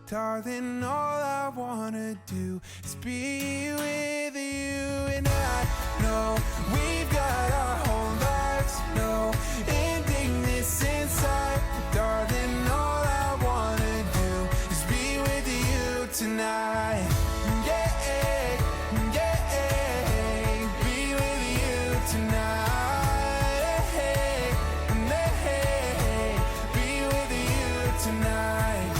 Darling, all I wanna do is be with you. And I know we've got our whole lives, no ending this inside. Darling, all I wanna do is be with you tonight. Yeah, yeah, be with you tonight. Be with you tonight.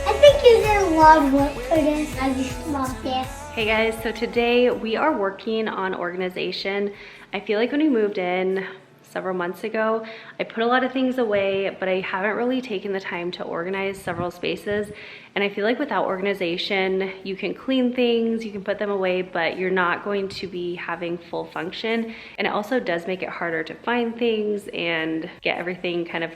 I think you did a lot of work for this. I just love this. Hey guys, so today we are working on organization. I feel like when we moved in several months ago, I put a lot of things away, but I haven't really taken the time to organize several spaces. And I feel like without organization, you can clean things, you can put them away, but you're not going to be having full function. And it also does make it harder to find things and get everything kind of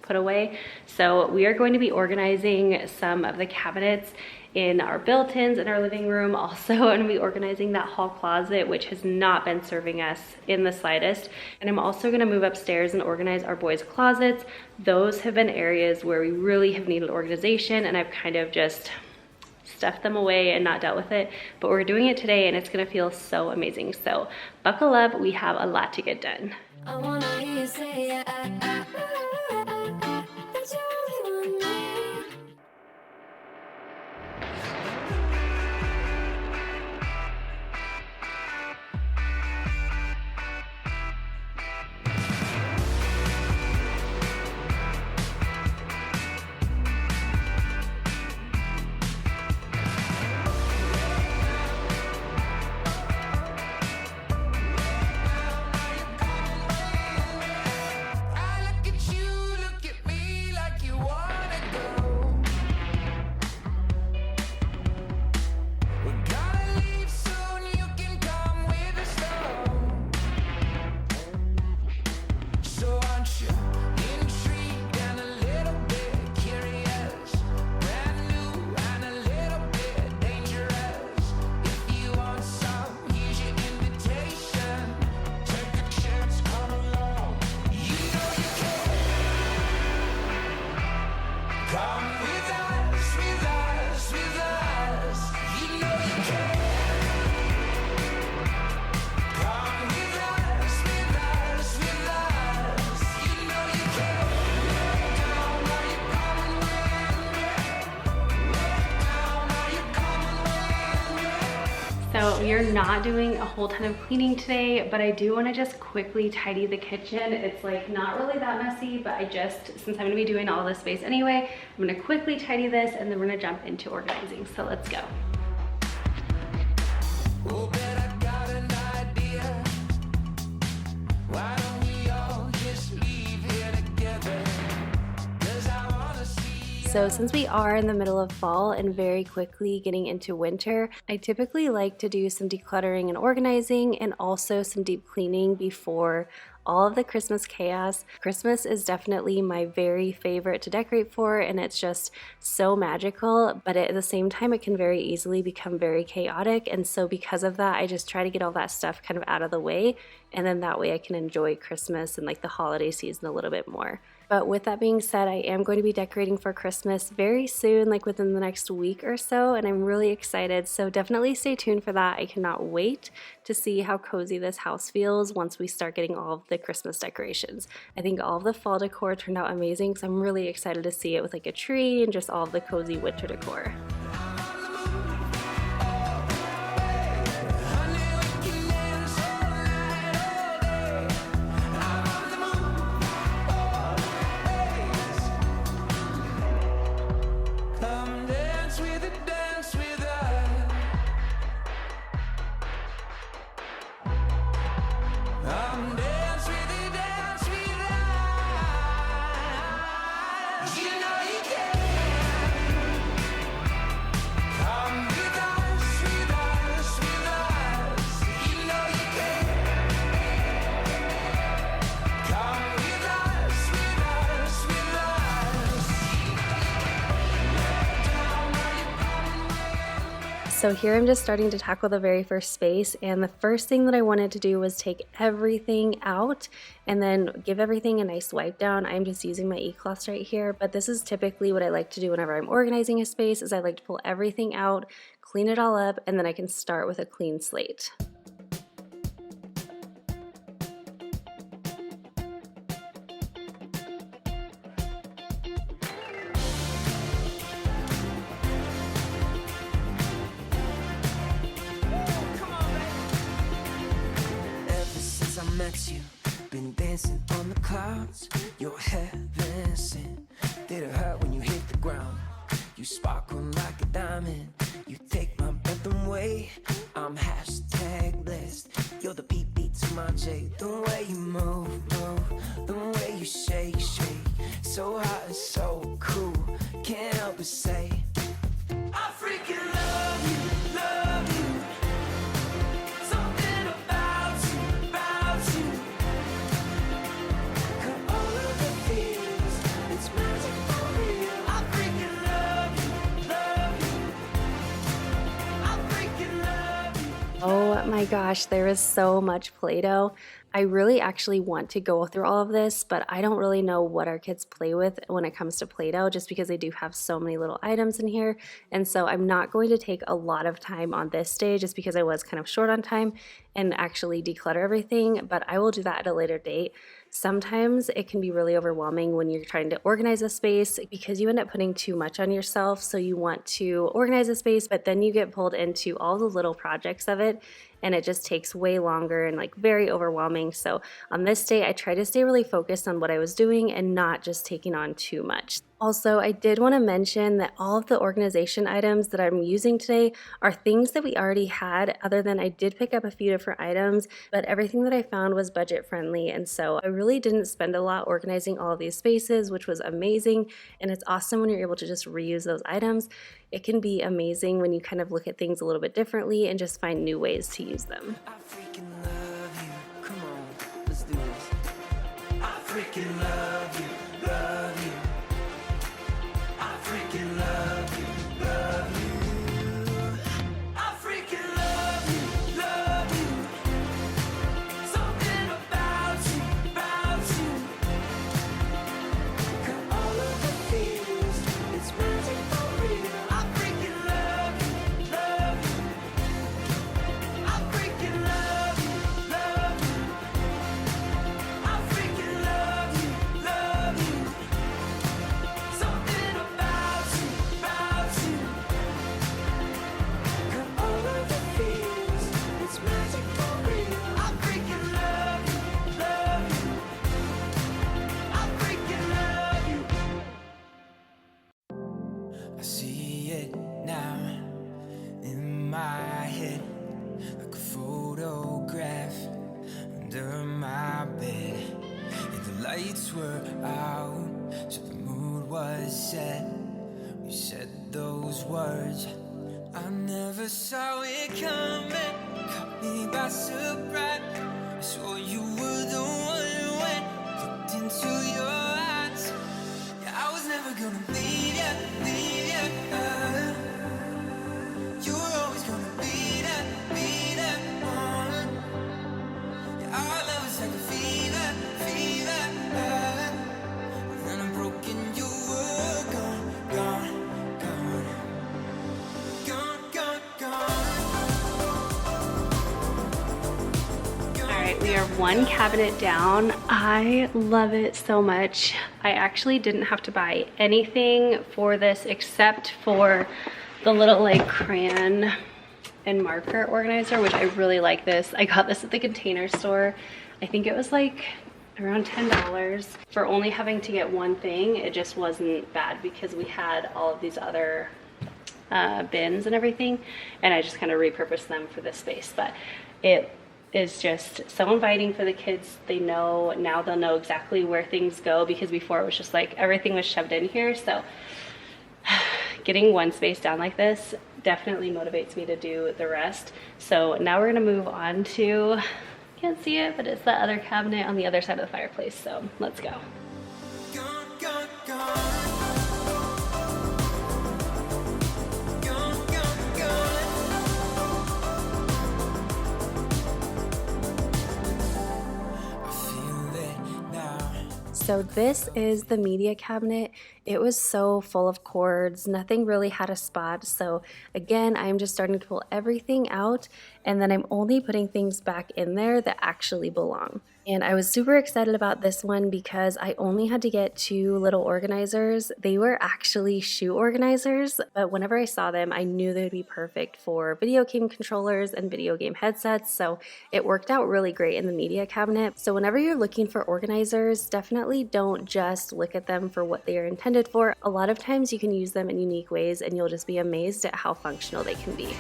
put away. So we are going to be organizing some of the cabinets in our built-ins in our living room. Also, I'm gonna be organizing that hall closet, which has not been serving us in the slightest. And I'm also gonna move upstairs and organize our boys' closets. Those have been areas where we really have needed organization, and I've kind of just stuffed them away and not dealt with it. But we're doing it today, and it's gonna feel so amazing. So buckle up, we have a lot to get done. I wanna hear you say that you only want me. So we are not doing a whole ton of cleaning today, but I do want to just quickly tidy the kitchen. It's like not really that messy, but since I'm gonna be doing all this space anyway, I'm gonna quickly tidy this and then we're gonna jump into organizing. So let's go. Oh, bet I got an idea. Why don't we all just leave here together? 'Cause I wanna see. So since we are in the middle of fall and very quickly getting into winter, I typically like to do some decluttering and organizing and also some deep cleaning before all of the Christmas chaos. Christmas is definitely my very favorite to decorate for, and it's just so magical, but at the same time it can very easily become very chaotic. And so because of that, I just try to get all that stuff kind of out of the way, and then that way I can enjoy Christmas and like the holiday season a little bit more. But with that being said, I am going to be decorating for Christmas very soon, like within the next week or so, and I'm really excited. So definitely stay tuned for that. I cannot wait to see how cozy this house feels once we start getting all of the Christmas decorations. I think all of the fall decor turned out amazing, so I'm really excited to see it with like a tree and just all of the cozy winter decor. So here I'm just starting to tackle the very first space, and the first thing that I wanted to do was take everything out and then give everything a nice wipe down. I'm just using my e-cloths right here, but this is typically what I like to do whenever I'm organizing a space, is I like to pull everything out, clean it all up, and then I can start with a clean slate. Met you, been dancing on the clouds. You're heaven sent. Did it hurt when you hit the ground? You sparkle like a diamond. You take my breath away. I'm hashtag blessed. You're the beat to my J. The way you move, the way you shake. So hot and so cool. Can't help but say, I freaking love you. Oh my gosh, there is so much Play-Doh. I really actually want to go through all of this, but I don't really know what our kids play with when it comes to Play-Doh, just because they do have so many little items in here. And so I'm not going to take a lot of time on this day, just because I was kind of short on time, and actually declutter everything, but I will do that at a later date. Sometimes it can be really overwhelming when you're trying to organize a space, because you end up putting too much on yourself. So you want to organize a space, but then you get pulled into all the little projects of it, and it just takes way longer and like very overwhelming. So on this day, I try to stay really focused on what I was doing and not just taking on too much. Also, I did want to mention that all of the organization items that I'm using today are things that we already had, other than I did pick up a few different items, but everything that I found was budget friendly. And so I really didn't spend a lot organizing all of these spaces, which was amazing. And it's awesome when you're able to just reuse those items. It can be amazing when you kind of look at things a little bit differently and just find new ways to use them. I freaking love you. Come on, let's do this. I freaking love you, love you. I freaking love you, love you. I freaking love you, love you. Something about you. Got all of the feels, it's magic for real. I freaking love you, love you. I freaking love you, love you. I freaking love you, love you. Something about you. Got all of the feels, it's magic for real. I freaking love you, love you. I freaking love you. I see it now in my head, like a photograph under my bed. And the lights were out, so the mood was set. We said those words, I never saw it coming. Caught me by surprise. I swore you were the one when looked into your eyes. Yeah, I was never gonna leave ya. You were always gonna be that one. Yeah, our love was like a fever. Then I'm broken, you were gone. Alright, we are one cabinet down. I love it so much. I actually didn't have to buy anything for this except for the little like crayon and marker organizer, which I really like this. I got this at the Container Store. I think it was like around $10 for only having to get one thing. It just wasn't bad because we had all of these other bins and everything, and I just kind of repurposed them for this space. But it is just so inviting for the kids. They know now, they'll know exactly where things go, because before it was just like everything was shoved in here. So getting one space down like this definitely motivates me to do the rest. So now we're gonna move on to, can't see it, but it's the other cabinet on the other side of the fireplace. So let's go. So this is the media cabinet. It was so full of cords, nothing really had a spot. So again, I'm just starting to pull everything out, and then I'm only putting things back in there that actually belong. And I was super excited about this one because I only had to get 2 little organizers. They were actually shoe organizers, but whenever I saw them, I knew they would be perfect for video game controllers and video game headsets. So it worked out really great in the media cabinet. So whenever you're looking for organizers, definitely don't just look at them for what they are intended for. A lot of times you can use them in unique ways and you'll just be amazed at how functional they can be.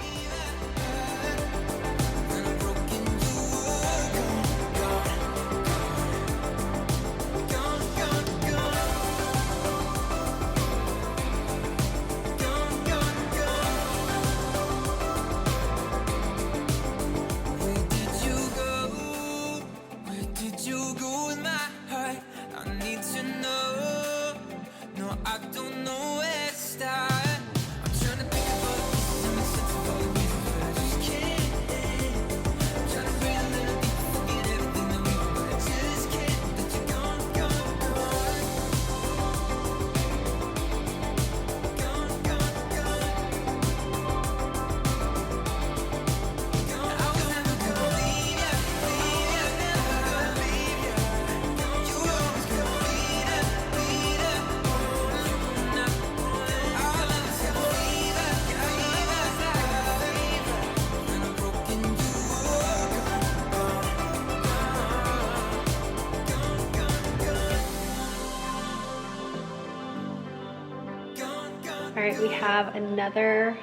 All right, we have another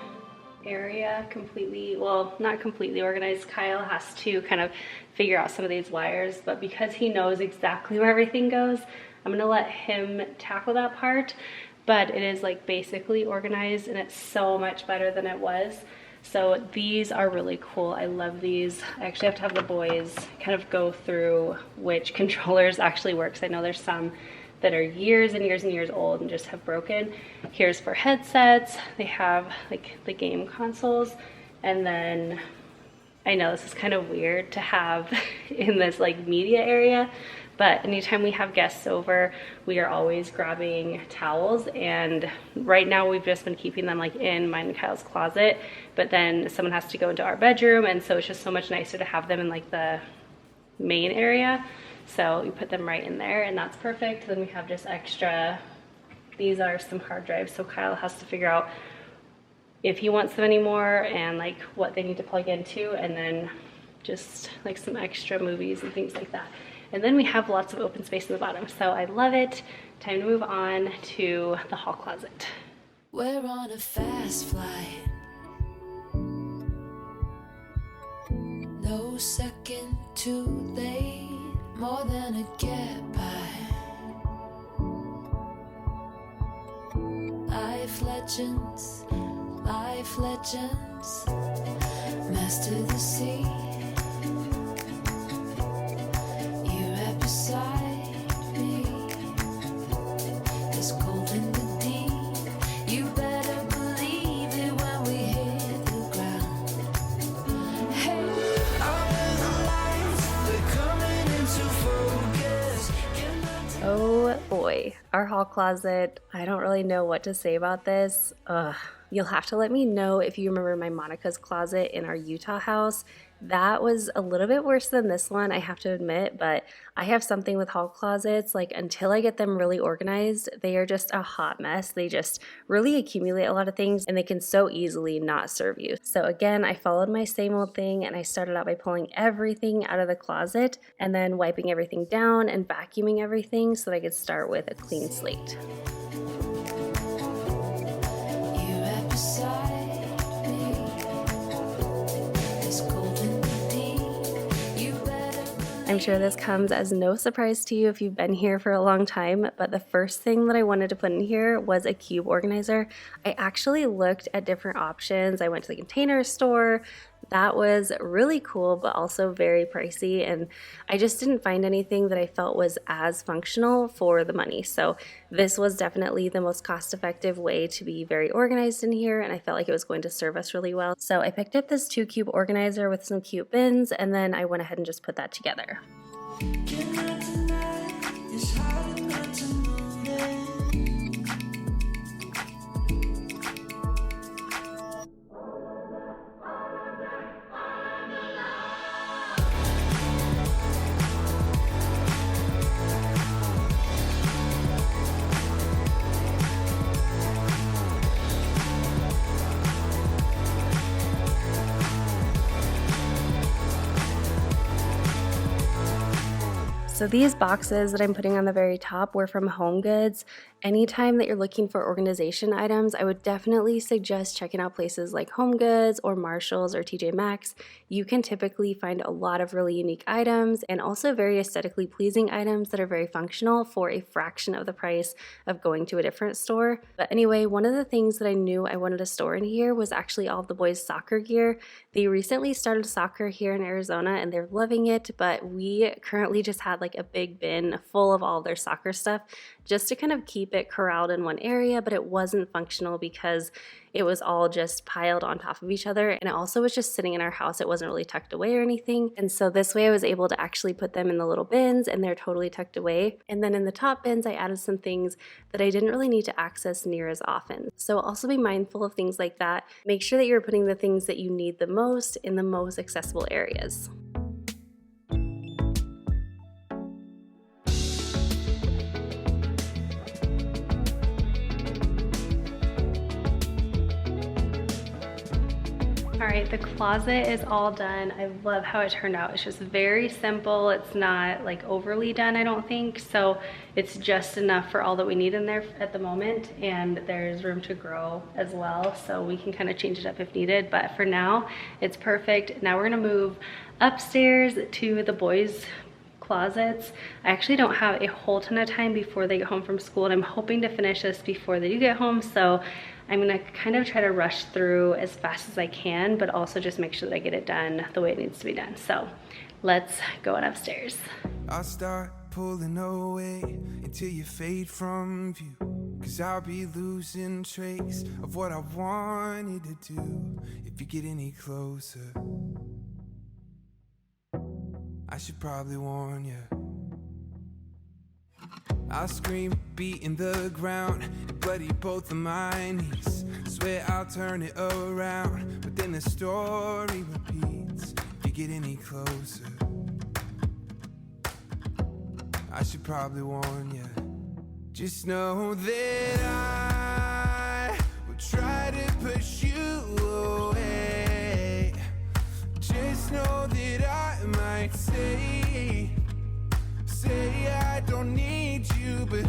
area completely, well, not completely organized. Kyle has to kind of figure out some of these wires, but because he knows exactly where everything goes, I'm gonna let him tackle that part. But it is like basically organized, and it's so much better than it was. So these are really cool. I love these. I actually have to have the boys kind of go through which controllers actually work, because I know there's some that are years and years and years old and just have broken. Here's for headsets. They have like the game consoles, and then I know this is kind of weird to have in this like media area, but anytime we have guests over, we are always grabbing towels, and right now we've just been keeping them like in mine and Kyle's closet, but then someone has to go into our bedroom, and so it's just so much nicer to have them in like the main area. So we put them right in there, and that's perfect. Then we have just extra, these are some hard drives, so Kyle has to figure out if he wants them anymore and like what they need to plug into, and then just like some extra movies and things like that. And then we have lots of open space in the bottom, so I love it. Time to move on to the hall closet. We're on a fast flight. No second too late. More than a get by. Life legends, master the sea. You're right beside me. It's cold in the deep. You better believe it when we hit the ground. Hey, Oh boy, our hall closet. I don't really know what to say about this. You'll have to let me know if you remember my Monica's closet in our Utah house. That was a little bit worse than this one, I have to admit, but I have something with hall closets. Like, until I get them really organized, they are just a hot mess. They just really accumulate a lot of things, and they can so easily not serve you. So again, I followed my same old thing, and I started out by pulling everything out of the closet and then wiping everything down and vacuuming everything so that I could start with a clean slate. you're right beside me. It's cold in the deep. You better I'm sure this comes as no surprise to you if you've been here for a long time, but the first thing that I wanted to put in here was a cube organizer. I actually looked at different options. I went to the Container Store. That was really cool, but also very pricey, and I just didn't find anything that I felt was as functional for the money. So this was definitely the most cost-effective way to be very organized in here, and I felt like it was going to serve us really well. So I picked up this 2-cube organizer with some cute bins, and then I went ahead and just put that together. Tonight is hot enough. So these boxes that I'm putting on the very top were from Home Goods. Anytime that you're looking for organization items, I would definitely suggest checking out places like Home Goods or Marshalls or TJ Maxx. You can typically find a lot of really unique items and also very aesthetically pleasing items that are very functional for a fraction of the price of going to a different store. But anyway, one of the things that I knew I wanted to store in here was actually all of the boys' soccer gear. They recently started soccer here in Arizona and they're loving it, but we currently just had like a big bin full of all of their soccer stuff just to kind of keep it corralled in one area, but it wasn't functional because it was all just piled on top of each other, and it also was just sitting in our house. It wasn't really tucked away or anything, and so this way I was able to actually put them in the little bins and they're totally tucked away. And then in the top bins I added some things that I didn't really need to access near as often. So also be mindful of things like that. Make sure that you're putting the things that you need the most in the most accessible areas. All right, the closet is all done. I love how it turned out. It's just very simple. It's not like overly done, I don't think. So it's just enough for all that we need in there at the moment. And there's room to grow as well. So we can kind of change it up if needed. But for now, it's perfect. Now we're gonna move upstairs to the boys' closets. I actually don't have a whole ton of time before they get home from school, and I'm hoping to finish this before they do get home. So I'm gonna kind of try to rush through as fast as I can, but also just make sure that I get it done the way it needs to be done. So let's go on upstairs. I'll start pulling away until you fade from view, 'cause I'll be losing trace of what I wanted to do. If you get any closer, I should probably warn you. I'll scream, beating the ground, and bloody both of my knees. Swear I'll turn it around, but then the story repeats. If you get any closer, I should probably warn you. Just know that I will try to push you away. Just know that I might say I don't need you, but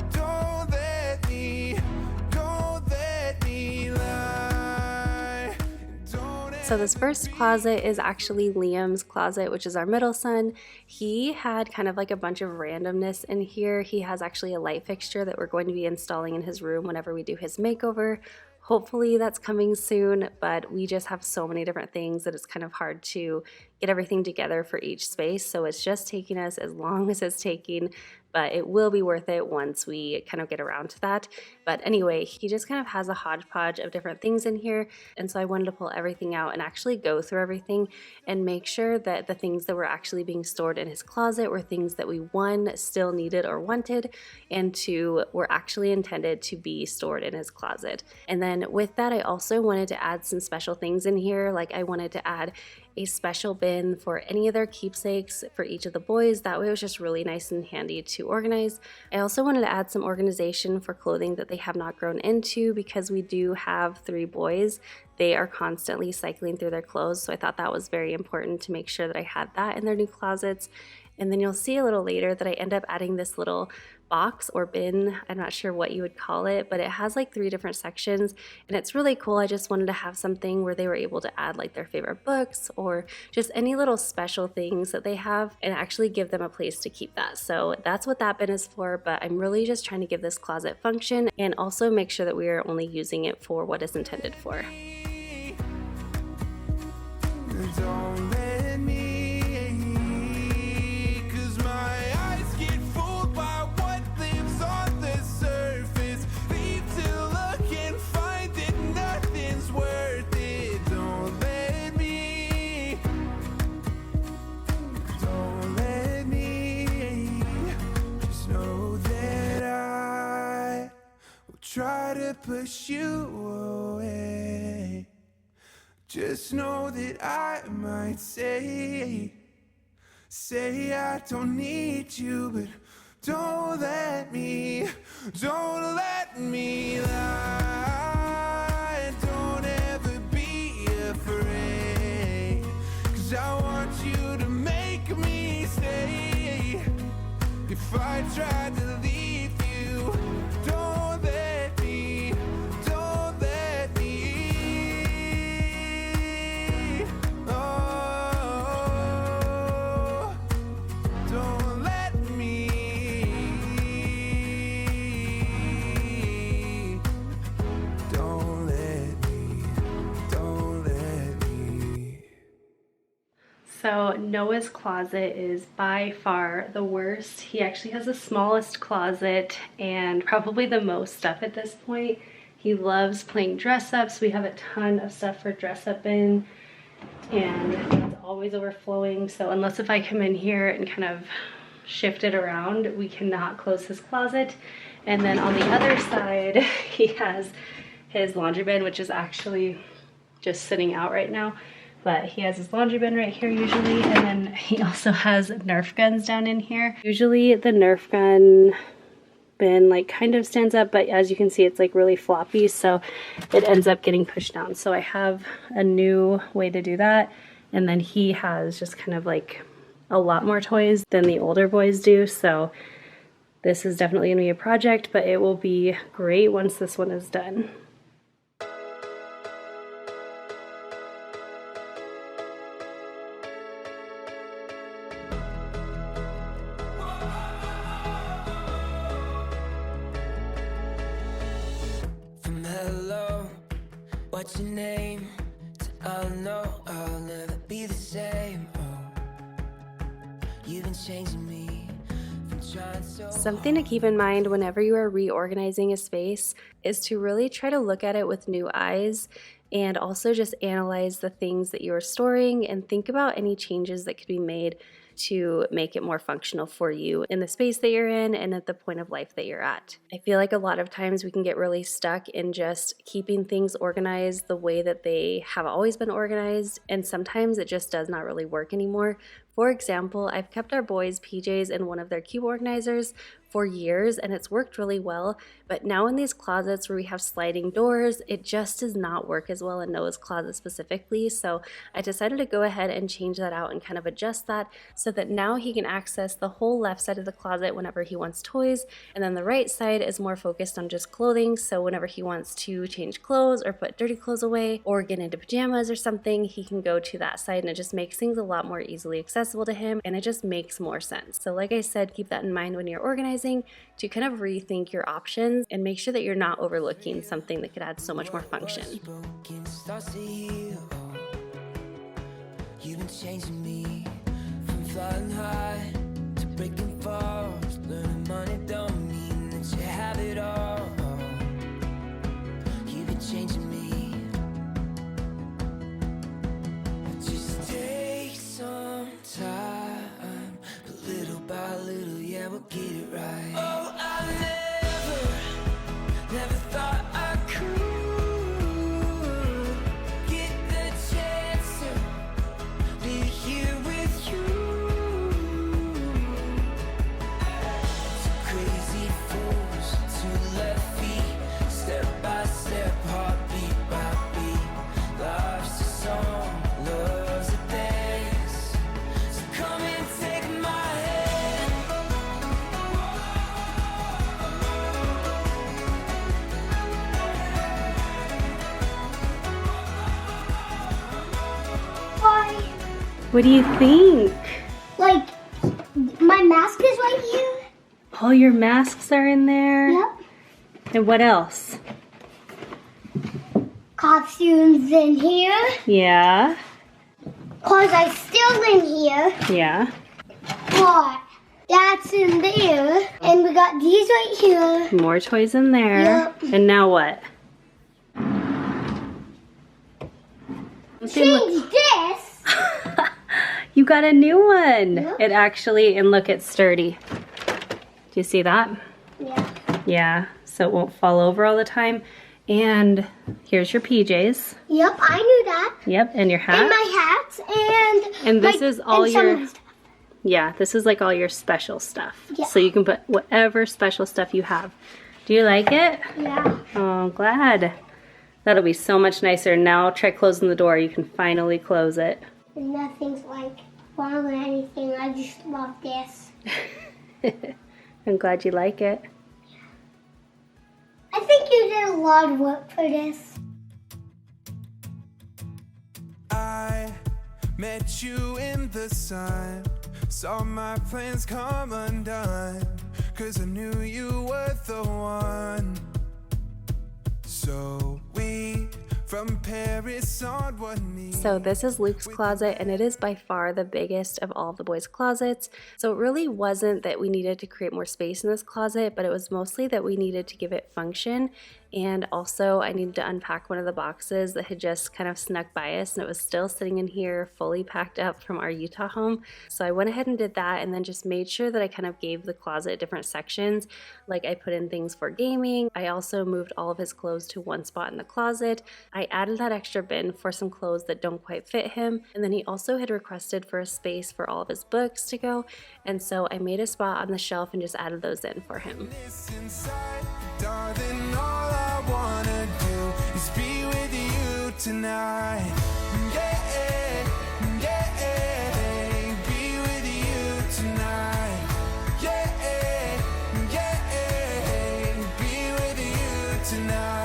don't let me lie. So this first closet is actually Liam's closet, which is our middle son. He had kind of like a bunch of randomness in here. He has actually a light fixture that we're going to be installing in his room whenever we do his makeover. Hopefully that's coming soon, but we just have so many different things that it's kind of hard to get everything together for each space. So it's just taking us as long as it's taking, but it will be worth it once we kind of get around to that. But anyway, he just kind of has a hodgepodge of different things in here. And so I wanted to pull everything out and actually go through everything and make sure that the things that were actually being stored in his closet were things that we, one, still needed or wanted, and two, were actually intended to be stored in his closet. And then with that, I also wanted to add some special things in here. Like I wanted to add a special bin for any of their keepsakes for each of the boys. That way it was just really nice and handy to organize. I also wanted to add some organization for clothing that they have not grown into, because we do have 3 boys. They are constantly cycling through their clothes, so I thought that was very important to make sure that I had that in their new closets. And then you'll see a little later that I end up adding this little box or bin. I'm not sure what you would call it, but it has like 3 different sections and it's really cool. I just wanted to have something where they were able to add like their favorite books or just any little special things that they have and actually give them a place to keep that. So that's what that bin is for, but I'm really just trying to give this closet function and also make sure that we are only using it for what it's intended for. Don't let me, 'cause my eyes get fooled by what lives on the surface. Leave to look and find that nothing's worth it. Don't let me, just know that I will try to push you away. Just know that I might say I don't need you, but don't let me lie. Don't ever be afraid, 'cause I want you to make me stay. So Noah's closet is by far the worst. He actually has the smallest closet and probably the most stuff at this point. He loves playing dress up, so we have a ton of stuff for dress up in, and it's always overflowing. So unless if I come in here and kind of shift it around, we cannot close his closet. And then on the other side, he has his laundry bin, which is actually just sitting out right now. But he has his laundry bin right here usually, and then he also has Nerf guns down in here. Usually the Nerf gun bin like kind of stands up, but as you can see, it's like really floppy, so it ends up getting pushed down. So I have a new way to do that, and then he has just kind of like a lot more toys than the older boys do, so this is definitely gonna be a project, but it will be great once this one is done. What's your name? I'll know I'll never be the same. Oh, you've been changing me from trying so Something to keep in mind whenever you are reorganizing a space is to really try to look at it with new eyes, and also just analyze the things that you are storing and think about any changes that could be made to make it more functional for you in the space that you're in and at the point of life that you're at. I feel like a lot of times we can get really stuck in just keeping things organized the way that they have always been organized, and sometimes it just does not really work anymore. For example, I've kept our boys' PJs in one of their cube organizers for years and it's worked really well, but now in these closets where we have sliding doors, it just does not work as well in Noah's closet specifically, so I decided to go ahead and change that out and kind of adjust that so that now he can access the whole left side of the closet whenever he wants toys, and then the right side is more focused on just clothing, so whenever he wants to change clothes or put dirty clothes away or get into pajamas or something, he can go to that side, and it just makes things a lot more easily accessible to him, and it just makes more sense. So like I said, keep that in mind when you're organizing, to kind of rethink your options and make sure that you're not overlooking something that could add so much more function. You've been changing me from flying high to breaking falls. Learning money don't mean that you have it all. You've been changing me. Just take some time, but little by little, yeah, we'll get it right. Oh, I never thought I could get the chance to be here with you. Two crazy fools, two left feet, step by step, heartbeat by beat. Life's a song, love's a dance. So come and take my hand. Why? What do you think? Like, my mask is right here. All your masks are in there? Yep. And what else? Costumes in here. Yeah. Cause I still in here. Yeah. But that's in there. And we got these right here. More toys in there. Yep. And now what? Change this. You got a new one. Yep. It actually, and look, it's sturdy. Do you see that? Yeah. Yeah, so it won't fall over all the time. And here's your PJs. Yep, I knew that. Yep, and your hat. And my hat and this is all and some your- of my stuff. Yeah, this is like all your special stuff. Yeah. So you can put whatever special stuff you have. Do you like it? Yeah. Oh, glad. That'll be so much nicer. Now try closing the door. You can finally close it. And nothing's like wrong with anything. I just love this. I'm glad you like it. I think you did a lot of work for this. I met you in the sun, saw my plans come undone, 'cause I knew you were the one. So we from Paris on one knee. So this is Luke's closet, and it is by far the biggest of all the boys' closets. So it really wasn't that we needed to create more space in this closet, but it was mostly that we needed to give it function. And also I needed to unpack one of the boxes that had just kind of snuck by us, and it was still sitting in here fully packed up from our Utah home. So I went ahead and did that, and then just made sure that I kind of gave the closet different sections. Like I put in things for gaming. I also moved all of his clothes to one spot in the closet. I added that extra bin for some clothes that don't quite fit him. And then he also had requested for a space for all of his books to go. And so I made a spot on the shelf and just added those in for him. Inside, darling, all I wanna do is be with you tonight. Yeah, yeah, be with you tonight. Yeah, yeah, be with you tonight.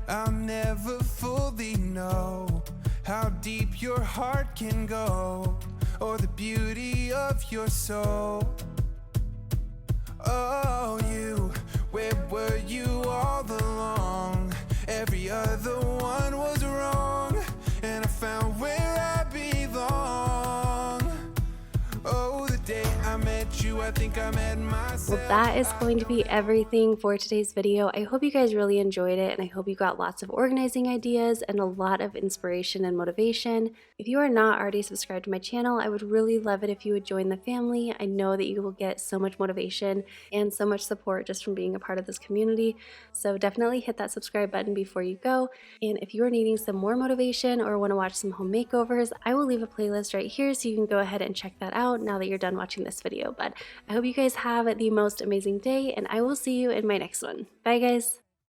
I'll never fully know how deep your heart can go, or the beauty of your soul. Oh, you, where were you all along? Every other one was wrong, and I found where I belong. Oh, the day I met you, I think I met myself. Well, that is going to be everything for today's video. I hope you guys really enjoyed it, and I hope you got lots of organizing ideas and a lot of inspiration and motivation. If you are not already subscribed to my channel, I would really love it if you would join the family. I know that you will get so much motivation and so much support just from being a part of this community. So definitely hit that subscribe button before you go. And if you are needing some more motivation or want to watch some home makeovers, I will leave a playlist right here so you can go ahead and check that out now that you're done watching this video. But I hope you guys have the most amazing day, and I will see you in my next one. Bye guys!